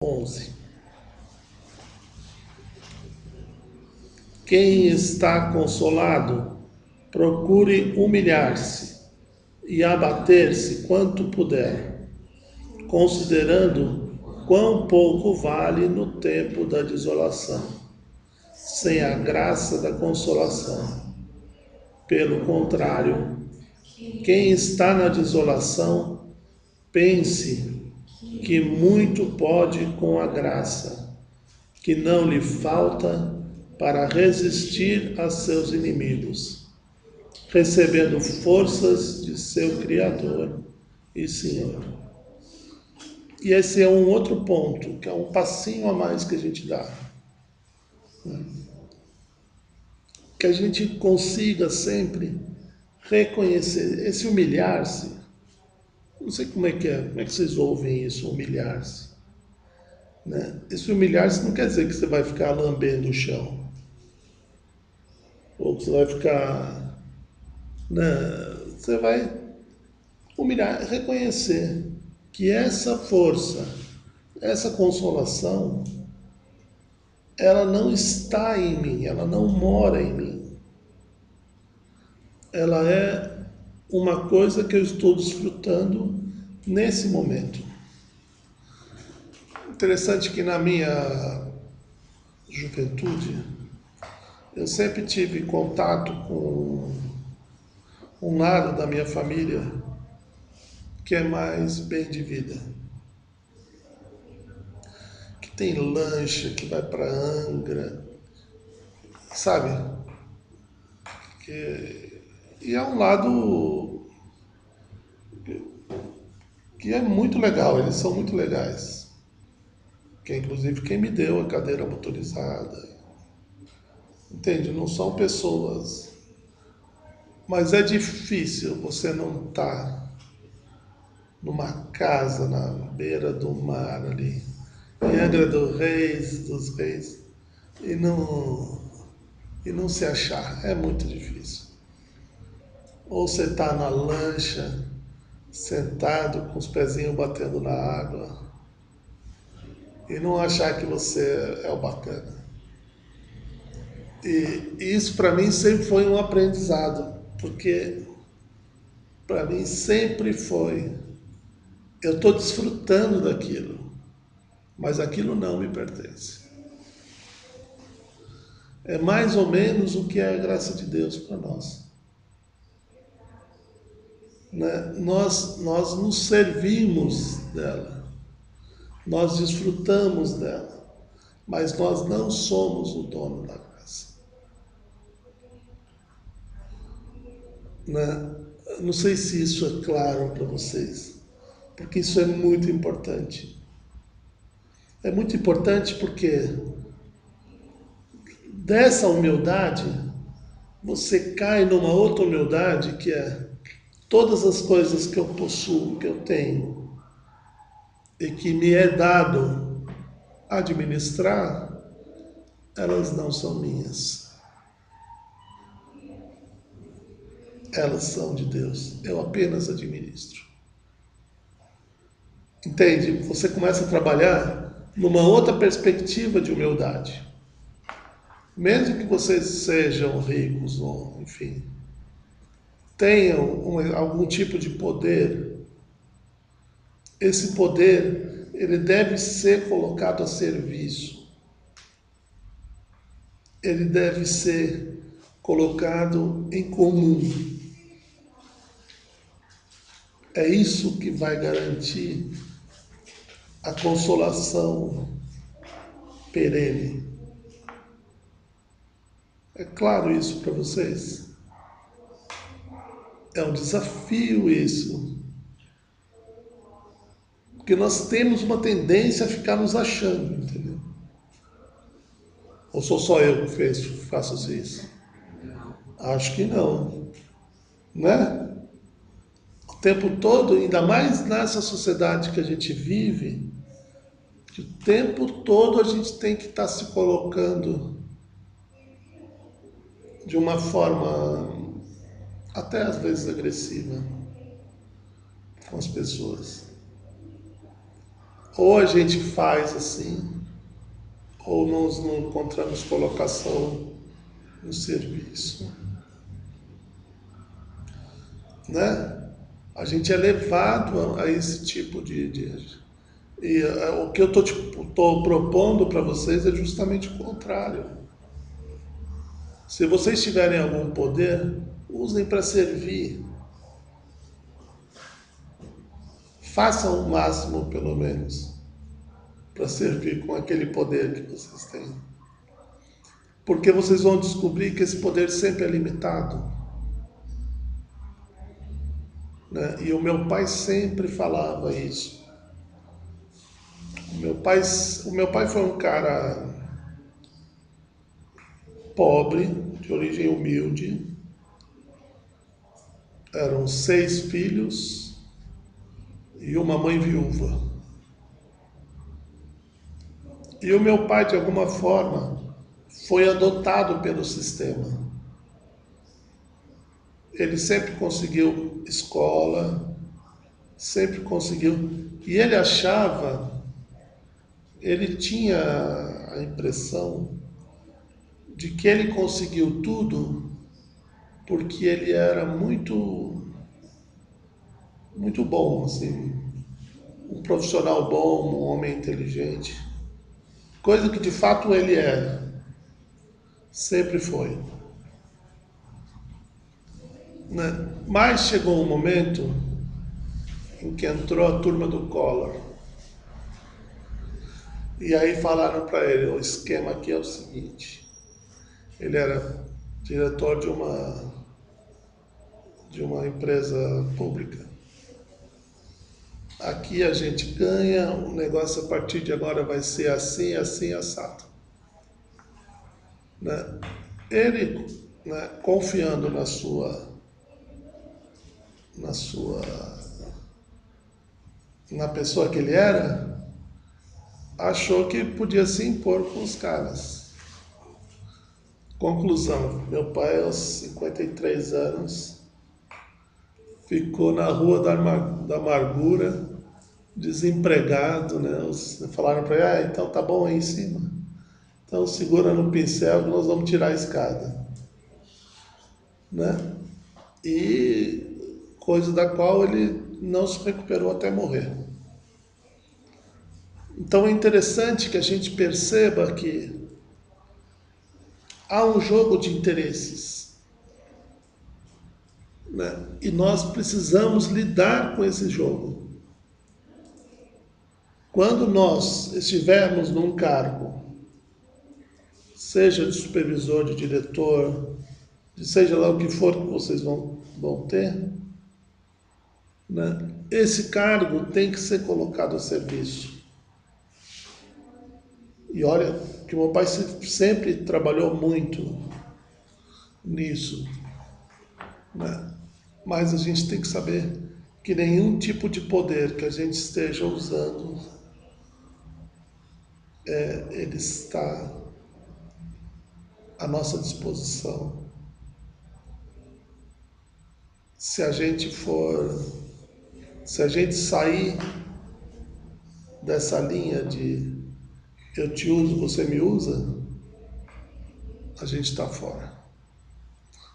11. Quem está consolado, procure humilhar-se e abater-se quanto puder, considerando quão pouco vale no tempo da desolação, sem a graça da consolação. Pelo contrário, quem está na desolação, pense que muito pode com a graça, que não lhe falta para resistir a seus inimigos, recebendo forças de seu Criador e Senhor. E esse é um outro ponto, que é um passinho a mais que a gente dá. Que a gente consiga sempre reconhecer, esse humilhar-se. Não sei como é que vocês ouvem isso, humilhar-se. Né? Esse humilhar-se não quer dizer que você vai ficar lambendo o chão. Ou que você vai ficar. Né? Você vai humilhar, reconhecer que essa força, essa consolação, ela não está em mim, ela não mora em mim. Ela é uma coisa que eu estou desfrutando nesse momento. Interessante que na minha juventude, eu sempre tive contato com um lado da minha família que é mais bem de vida. Que tem lancha, que vai para Angra, sabe? E é um lado que é muito legal, eles são muito legais. Que é inclusive quem me deu a cadeira motorizada. Entende? Não são pessoas. Mas é difícil você não estar numa casa na beira do mar ali, em Angra dos Reis, e não se achar. É muito difícil. Ou você está na lancha, sentado com os pezinhos batendo na água, e não achar que você é o bacana. E isso para mim sempre foi um aprendizado, porque para mim sempre foi, eu estou desfrutando daquilo, mas aquilo não me pertence. É mais ou menos o que é a graça de Deus para nós. Né? Nós nos servimos dela, nós desfrutamos dela, mas nós não somos o dono da graça. Né? Não sei se isso é claro para vocês, porque isso é muito importante. É muito importante porque dessa humildade você cai numa outra humildade que é todas as coisas que eu possuo, que eu tenho e que me é dado administrar, elas não são minhas. Elas são de Deus. Eu apenas administro. Entende? Você começa a trabalhar numa outra perspectiva de humildade. Mesmo que vocês sejam ricos ou, enfim, tenham algum tipo de poder, esse poder ele deve ser colocado a serviço. Ele deve ser colocado em comum. É isso que vai garantir a consolação perene. É claro isso para vocês? É um desafio isso. Porque nós temos uma tendência a ficar nos achando, entendeu? Ou sou só eu que faço isso? Acho que não. Né? O tempo todo, ainda mais nessa sociedade que a gente vive, que o tempo todo a gente tem que estar se colocando de uma forma até às vezes agressiva com as pessoas. Ou a gente faz assim, ou nós não encontramos colocação no serviço, né? A gente é levado a esse tipo o que eu estou propondo para vocês é justamente o contrário. Se vocês tiverem algum poder, usem para servir. Façam o máximo, pelo menos, para servir com aquele poder que vocês têm. Porque vocês vão descobrir que esse poder sempre é limitado, né? E o meu pai sempre falava isso. O meu pai foi um cara pobre, de origem humilde. Eram 6 filhos e uma mãe viúva. E o meu pai, de alguma forma, foi adotado pelo sistema. Ele sempre conseguiu escola, sempre conseguiu. E ele achava, ele tinha a impressão de que ele conseguiu tudo porque ele era muito bom, assim, um profissional bom, um homem inteligente, coisa que de fato ele é, sempre foi, né? Mas chegou um momento em que entrou a turma do Collor e aí falaram para ele: o esquema aqui é o seguinte. Ele era diretor de uma empresa pública. Aqui a gente ganha, o negócio a partir de agora vai ser assim, assim, assado, né? Ele, né, confiando na sua, na pessoa que ele era, achou que podia se impor com os caras. Conclusão: meu pai, aos 53 anos, ficou na rua da amargura, desempregado, né? Falaram para ele: ah, então tá bom aí em cima. Então segura no pincel que nós vamos tirar a escada, né? E coisa da qual ele não se recuperou até morrer. Então é interessante que a gente perceba que há um jogo de interesses, né? E nós precisamos lidar com esse jogo. Quando nós estivermos num cargo, seja de supervisor, de diretor, seja lá o que for que vocês vão ter, né? Esse cargo tem que ser colocado a serviço. E olha que meu pai sempre trabalhou muito nisso, né? Mas a gente tem que saber que nenhum tipo de poder que a gente esteja usando, ele está à nossa disposição. Se a gente sair dessa linha de eu te uso, você me usa, a gente está fora.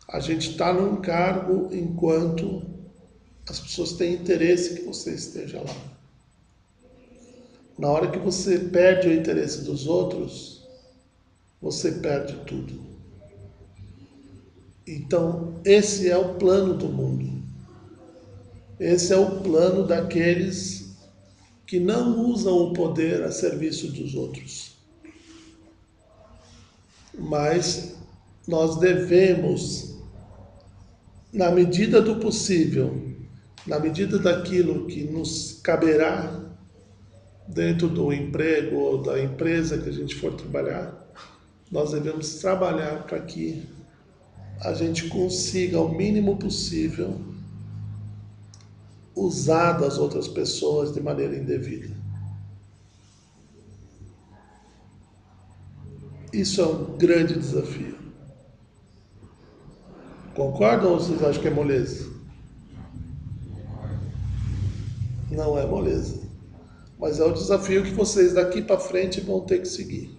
A gente está num cargo enquanto as pessoas têm interesse que você esteja lá. Na hora que você perde o interesse dos outros, você perde tudo. Então, esse é o plano do mundo. Esse é o plano daqueles que não usam o poder a serviço dos outros. Mas nós devemos, na medida do possível, na medida daquilo que nos caberá dentro do emprego ou da empresa que a gente for trabalhar, nós devemos trabalhar para que a gente consiga, o mínimo possível, usar das outras pessoas de maneira indevida. Isso é um grande desafio. Concordam ou vocês acham que é moleza? Não é moleza. Mas é o desafio que vocês daqui para frente vão ter que seguir.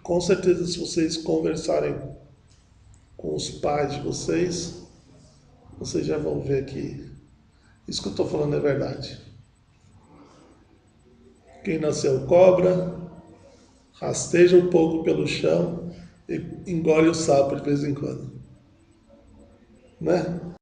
Com certeza, se vocês conversarem com os pais de vocês já vão ver que isso que eu estou falando é verdade. Quem nasceu cobra, rasteja um pouco pelo chão e engole o sapo de vez em quando. Né?